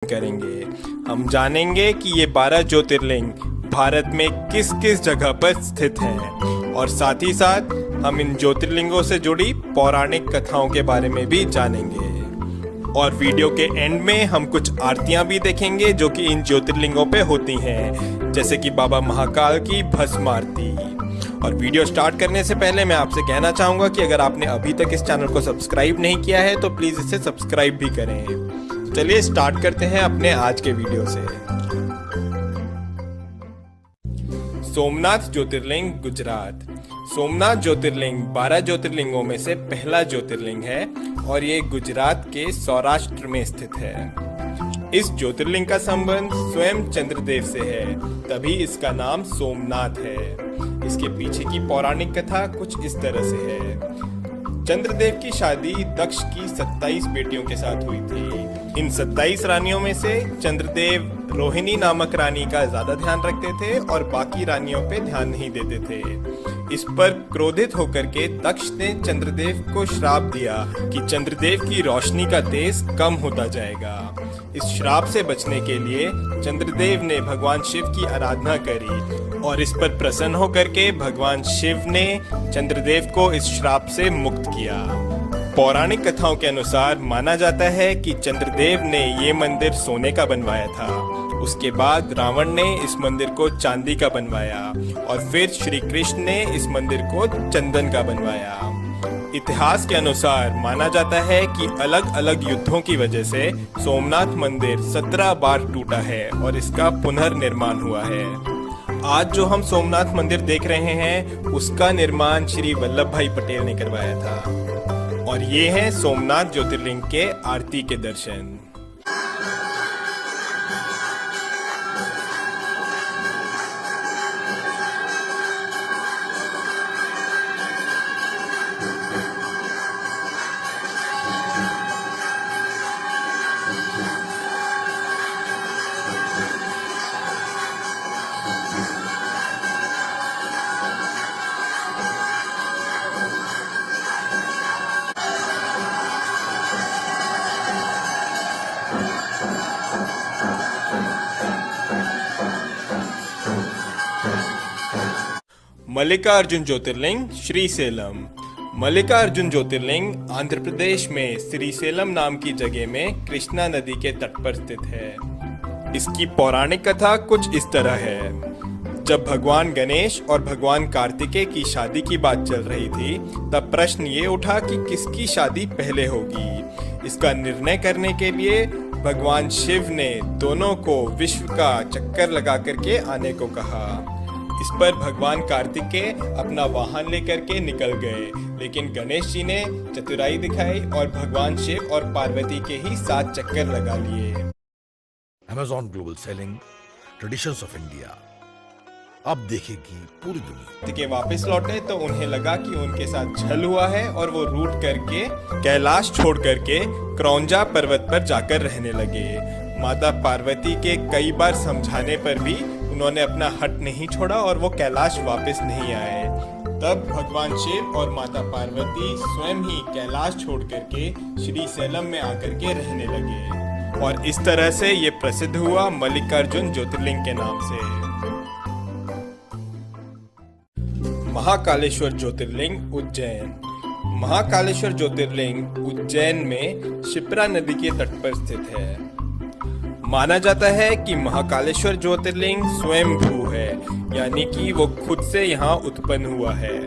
करेंगे। हम जानेंगे कि ये 12 ज्योतिर्लिंग भारत में किस किस जगह पर स्थित हैं और साथ ही साथ हम इन ज्योतिर्लिंगों से जुड़ी पौराणिक कथाओं के बारे में भी जानेंगे। और वीडियो के एंड में हम कुछ आरतियां भी देखेंगे जो कि इन ज्योतिर्लिंगों पे होती हैं, जैसे कि बाबा महाकाल की भस्म आरती। और वीडियो स्टार्ट करने से पहले मैं आपसे कहना चाहूँगा कि अगर आपने अभी तक इस चैनल को सब्सक्राइब नहीं किया है तो प्लीज़ इसे सब्सक्राइब भी करें। चलिए स्टार्ट करते हैं अपने आज के वीडियो से। सोमनाथ ज्योतिर्लिंग गुजरात। सोमनाथ ज्योतिर्लिंग 12 ज्योतिर्लिंगों में से पहला ज्योतिर्लिंग है और ये गुजरात के सौराष्ट्र में स्थित है। इस ज्योतिर्लिंग का संबंध स्वयं चंद्रदेव से है, तभी इसका नाम सोमनाथ है। इसके पीछे की पौराणिक कथा कुछ इस तरह से है। चंद्रदेव की शादी दक्ष की 27 बेटियों के साथ हुई थी। इन 27 रानियों में से चंद्रदेव रोहिणी नामक रानी का ज्यादा ध्यान रखते थे और बाकी रानियों पे ध्यान नहीं देते थे। इस पर क्रोधित होकर के दक्ष ने चंद्रदेव को श्राप दिया कि चंद्रदेव की रोशनी का तेज कम होता जाएगा। इस श्राप से बचने के लिए चंद्रदेव ने भगवान शिव की आराधना करी और इस पर प्रसन्न होकर के भगवान शिव ने चंद्रदेव को इस श्राप से मुक्त किया। पौराणिक कथाओं के अनुसार माना जाता है कि चंद्रदेव ने ये मंदिर सोने का बनवाया था। उसके बाद रावण ने इस मंदिर को चांदी का बनवाया और फिर श्री कृष्ण ने इस मंदिर को चंदन का बनवाया। इतिहास के अनुसार माना जाता है कि अलग अलग युद्धों की वजह से सोमनाथ मंदिर 17 बार टूटा है और इसका पुनर्निर्माण हुआ है। आज जो हम सोमनाथ मंदिर देख रहे हैं उसका निर्माण श्री वल्लभ भाई पटेल ने करवाया था। और ये है सोमनाथ ज्योतिर्लिंग के आरती के दर्शन। मल्लिकार्जुन ज्योतिर्लिंग श्रीशैलम। मल्लिकार्जुन ज्योतिर्लिंग आंध्र प्रदेश में श्रीशैलम नाम की जगह में कृष्णा नदी के तट पर स्थित है। इसकी पौराणिक कथा कुछ इस तरह है। जब भगवान गणेश और भगवान कार्तिकेय की शादी की बात चल रही थी तब प्रश्न ये उठा कि किसकी शादी पहले होगी। इसका निर्णय करने के लिए भगवान शिव ने दोनों को विश्व का चक्कर लगा करके आने को कहा। इस पर भगवान कार्तिकेय अपना वाहन लेकर के निकल गए, लेकिन गणेश जी ने चतुराई दिखाई और भगवान शिव और पार्वती के ही 7 चक्कर लगा लिए। Amazon Global Selling Traditions of India अब देखेगी पूरी दुनिया। के वापस लौटे तो उन्हें लगा कि उनके साथ छल हुआ है और वो रूठ करके कैलाश छोड़ करके क्रौंजा पर्वत पर जाकर रहने लगे। माता पार्वती के कई बार समझाने पर भी उन्होंने अपना हट नहीं छोड़ा और वो कैलाश वापस नहीं आए। तब भगवान शिव और माता पार्वती स्वयं ही कैलाश छोड़ करके श्रीशैलम में आकर के रहने लगे और इस तरह से ये प्रसिद्ध हुआ मल्लिकार्जुन ज्योतिर्लिंग के नाम से। महाकालेश्वर ज्योतिर्लिंग उज्जैन। महाकालेश्वर ज्योतिर्लिंग उज्जैन में शिप्रा नदी के तट पर स्थित है। माना जाता है कि महाकालेश्वर ज्योतिर्लिंग स्वयंभू है, यानी कि वो खुद से यहाँ उत्पन्न हुआ है।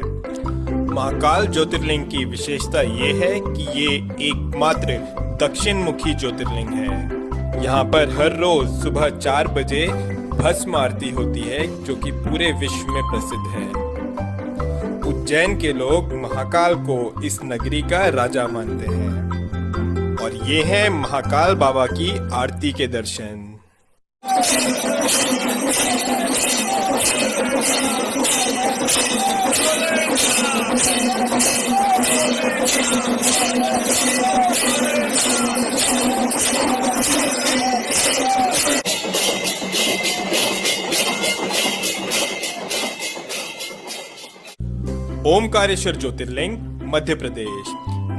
महाकाल ज्योतिर्लिंग की विशेषता ये है कि ये एकमात्र दक्षिण मुखी ज्योतिर्लिंग है। यहाँ पर हर रोज सुबह 4 बजे भस्म आरती होती है जो कि पूरे विश्व में प्रसिद्ध है। उज्जैन के लोग महाकाल को इस नगरी का राजा मानते हैं। और ये है महाकाल बाबा की आरती के दर्शन। ओमकारेश्वर ज्योतिर्लिंग मध्य प्रदेश।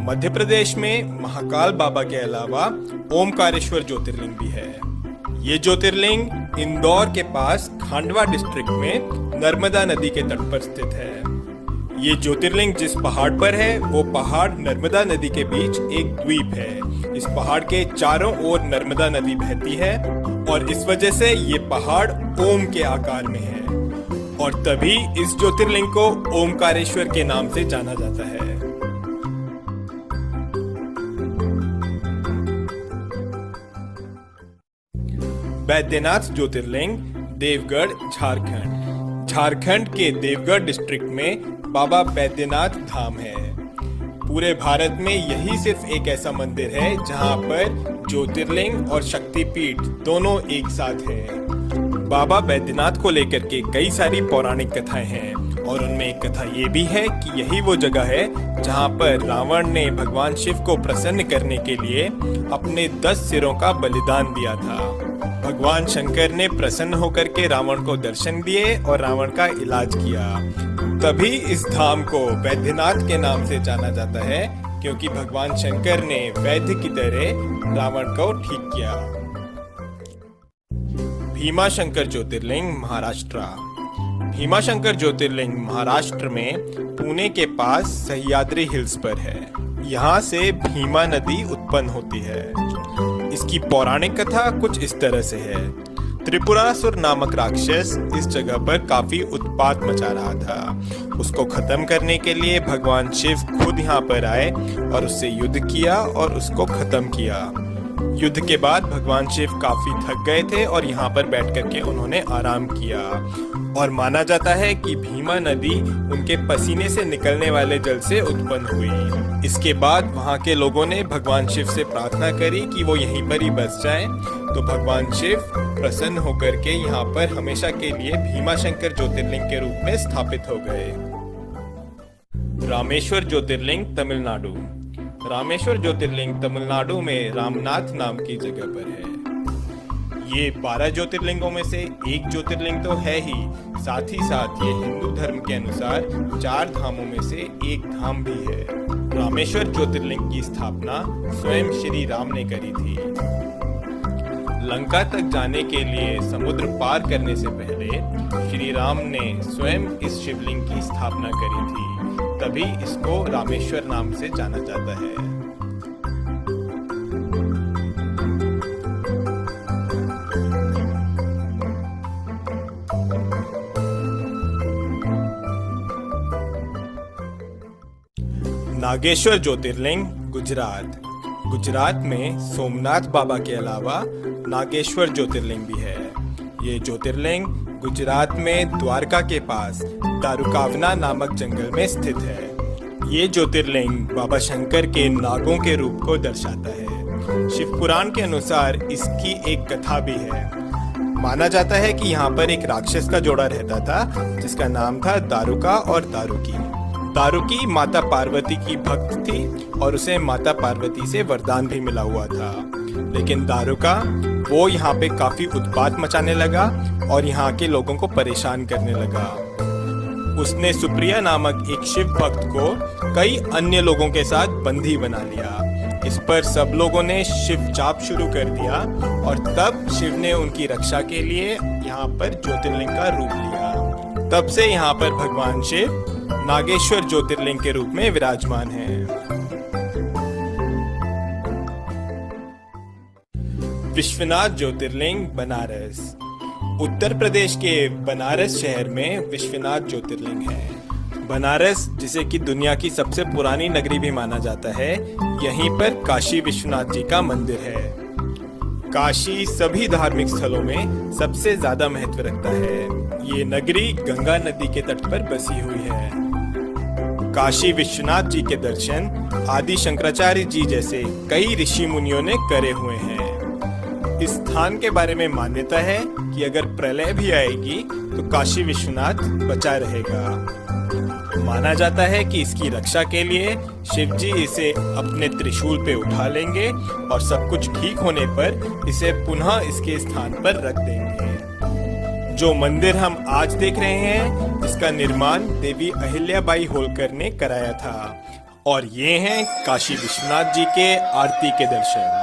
मध्य प्रदेश में महाकाल बाबा के अलावा ओमकारेश्वर ज्योतिर्लिंग भी है। ये ज्योतिर्लिंग इंदौर के पास खांडवा डिस्ट्रिक्ट में नर्मदा नदी के तट पर स्थित है। ये ज्योतिर्लिंग जिस पहाड़ पर है वो पहाड़ नर्मदा नदी के बीच एक द्वीप है। इस पहाड़ के चारों ओर नर्मदा नदी बहती है और इस वजह से ये पहाड़ ओम के आकार में है और तभी इस ज्योतिर्लिंग को ओमकारेश्वर के नाम से जाना जाता है। बैद्यनाथ ज्योतिर्लिंग देवगढ़ झारखंड। झारखंड के देवगढ़ डिस्ट्रिक्ट में बाबा बैद्यनाथ धाम है। पूरे भारत में यही सिर्फ एक ऐसा मंदिर है जहां पर ज्योतिर्लिंग और शक्तिपीठ दोनों एक साथ है। बाबा बैद्यनाथ को लेकर के कई सारी पौराणिक कथाएं हैं और उनमें एक कथा ये भी है कि यही वो जगह है जहां पर रावण ने भगवान शिव को प्रसन्न करने के लिए अपने 10 सिरों का बलिदान दिया था। भगवान शंकर ने प्रसन्न होकर के रावण को दर्शन दिए और रावण का इलाज किया। तभी इस धाम को वैद्यनाथ के नाम से जाना जाता है क्योंकि भगवान शंकर ने वैद्य की तरह रावण को ठीक किया। भीमाशंकर ज्योतिर्लिंग महाराष्ट्र। भीमाशंकर ज्योतिर्लिंग महाराष्ट्र में पुणे के पास सह्याद्री हिल्स पर है। यहाँ से भीमा नदी उत्पन्न होती है। इसकी पौराणिक कथा कुछ इस तरह से है। त्रिपुरासुर नामक राक्षस इस जगह पर काफी उत्पात मचा रहा था। उसको खत्म करने के लिए भगवान शिव खुद यहाँ पर आए और उससे युद्ध किया और उसको खत्म किया। युद्ध के बाद भगवान शिव काफी थक गए थे और यहाँ पर बैठ करके उन्होंने आराम किया और माना जाता है कि भीमा नदी उनके पसीने से निकलने वाले जल से उत्पन्न हुई। इसके बाद वहाँ के लोगों ने भगवान शिव से प्रार्थना करी कि वो यहीं पर ही बस जाएं, तो भगवान शिव प्रसन्न होकर के यहाँ पर हमेशा के लिए भीमाशंकर ज्योतिर्लिंग के रूप में स्थापित हो गए। रामेश्वर ज्योतिर्लिंग तमिलनाडु। रामेश्वर ज्योतिर्लिंग तमिलनाडु में रामनाथ नाम की जगह पर है। ये 12 ज्योतिर्लिंगों में से एक ज्योतिर्लिंग तो है ही, साथ ही साथ ये हिंदू धर्म के अनुसार 4 धामों में से एक धाम भी है। रामेश्वर ज्योतिर्लिंग की स्थापना स्वयं श्री राम ने करी थी। लंका तक जाने के लिए समुद्र पार करने से पहले श्री राम ने स्वयं इस शिवलिंग की स्थापना करी थी, तभी इसको रामेश्वर नाम से जाना जाता है। नागेश्वर ज्योतिर्लिंग गुजरात। गुजरात में सोमनाथ बाबा के अलावा नागेश्वर ज्योतिर्लिंग भी है। ये ज्योतिर्लिंग गुजरात में द्वारका के पास दारुकावना नामक जंगल में स्थित है। ये ज्योतिर्लिंग बाबा शंकर के नागों के रूप को दर्शाता है। शिव पुराण के अनुसार इसकी एक कथा भी है। माना जाता है कि यहाँ पर एक राक्षस का जोड़ा रहता था जिसका नाम था दारुका और दारुकी। दारुकी माता पार्वती की भक्त थी और उसे माता पार्वती से वरदान भी मिला हुआ था, लेकिन दारुका वो यहाँ पे काफी उत्पात मचाने लगा और यहाँ के लोगों को परेशान करने लगा। उसने सुप्रिया नामक एक शिव भक्त को कई अन्य लोगों के साथ बंदी बना लिया। इस पर सब लोगों ने शिव जाप शुरू कर दिया और तब शिव ने उनकी रक्षा के लिए यहाँ पर ज्योतिर्लिंग का रूप लिया। तब से यहाँ पर भगवान शिव नागेश्वर ज्योतिर्लिंग के रूप में विराजमान हैं। विश्वनाथ ज्योतिर्लिंग बनारस। उत्तर प्रदेश के बनारस शहर में विश्वनाथ ज्योतिर्लिंग है। बनारस, जिसे कि दुनिया की सबसे पुरानी नगरी भी माना जाता है, यहीं पर काशी विश्वनाथ जी का मंदिर है। काशी सभी धार्मिक स्थलों में सबसे ज्यादा महत्व रखता है। ये नगरी गंगा नदी के तट पर बसी हुई है। काशी विश्वनाथ जी के दर्शन आदि शंकराचार्य जी जैसे कई ऋषि मुनियों ने करे हुए हैं। इस स्थान के बारे में मान्यता है कि अगर प्रलय भी आएगी तो काशी विश्वनाथ बचा रहेगा। माना जाता है कि इसकी रक्षा के लिए शिव जी इसे अपने त्रिशूल पे उठा लेंगे और सब कुछ ठीक होने पर इसे पुनः इसके स्थान पर रख देंगे। जो मंदिर हम आज देख रहे हैं, इसका निर्माण देवी अहिल्याबाई होलकर ने कराया था और ये हैं काशी विश्वनाथ जी के आरती के दर्शन।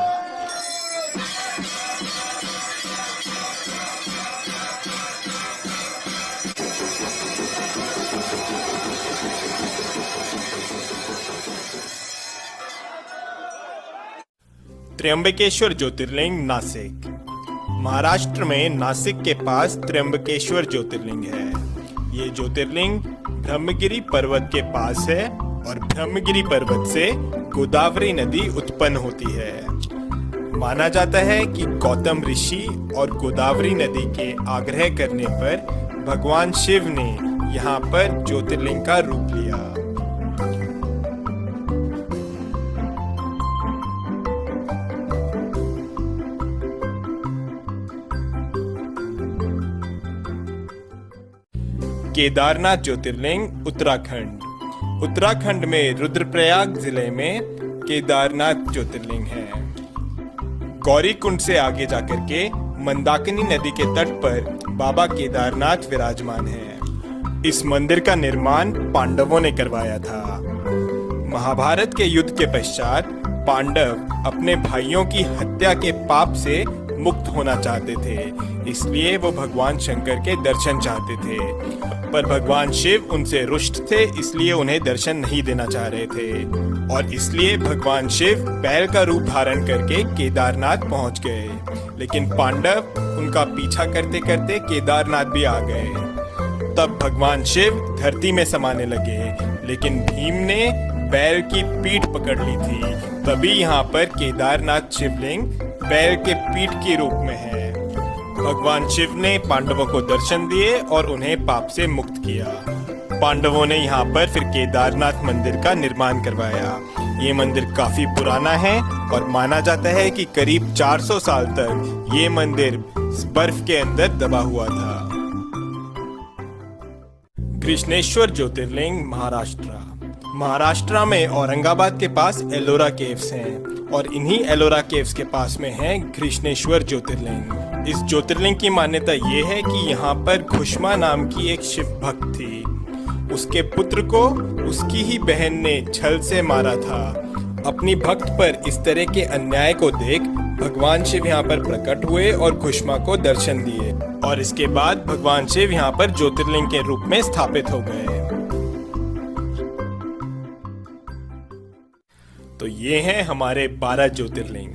त्र्यंबकेश्वर ज्योतिर्लिंग नासिक। महाराष्ट्र में नासिक के पास त्र्यंबकेश्वर ज्योतिर्लिंग है। ये ज्योतिर्लिंग ब्रह्मगिरी पर्वत के पास है और ब्रह्मगिरी पर्वत से गोदावरी नदी उत्पन्न होती है। माना जाता है कि गौतम ऋषि और गोदावरी नदी के आग्रह करने पर भगवान शिव ने यहाँ पर ज्योतिर्लिंग का रूप लिया। केदारनाथ ज्योतिर्लिंग उत्तराखंड। उत्तराखंड में रुद्रप्रयाग जिले में केदारनाथ ज्योतिर्लिंग है। गौरीकुंड से आगे जाकर के मंदाकिनी नदी के तट पर बाबा केदारनाथ विराजमान है। इस मंदिर का निर्माण पांडवों ने करवाया था। महाभारत के युद्ध के पश्चात पांडव अपने भाइयों की हत्या के पाप से मुक्त होना चाहते थे, इसलिए वो भगवान शंकर के दर्शन चाहते थे, पर भगवान शिव उनसे रुष्ट थे, इसलिए उन्हें दर्शन नहीं देना चाह रहे थे और इसलिए भगवान शिव बैल का रूप धारण करके केदारनाथ पहुंच गए। लेकिन पांडव उनका पीछा करते करते केदारनाथ भी आ गए। तब भगवान शिव धरती में समाने लगे, लेकिन भीम ने बैल की पीठ पकड़ ली थी। तभी यहाँ पर केदारनाथ शिवलिंग बैल के पीठ के रूप में है। भगवान शिव ने पांडवों को दर्शन दिए और उन्हें पाप से मुक्त किया। पांडवों ने यहाँ पर फिर केदारनाथ मंदिर का निर्माण करवाया। ये मंदिर काफी पुराना है और माना जाता है कि करीब 400 साल तक ये मंदिर बर्फ के अंदर दबा हुआ था। कृष्णेश्वर ज्योतिर्लिंग महाराष्ट्र में औरंगाबाद के पास एलोरा केव्स हैं और इन्हीं एलोरा केव्स के पास में है कृष्णेश्वर ज्योतिर्लिंग। इस ज्योतिर्लिंग की मान्यता ये है कि यहाँ पर घुष्मा नाम की एक शिव भक्त थी। उसके पुत्र को उसकी ही बहन ने छल से मारा था। अपनी भक्त पर इस तरह के अन्याय को देख भगवान शिव यहाँ पर प्रकट हुए और घुष्मा को दर्शन दिए और इसके बाद भगवान शिव यहाँ पर ज्योतिर्लिंग के रूप में स्थापित हो गए। तो ये हैं हमारे 12 ज्योतिर्लिंग।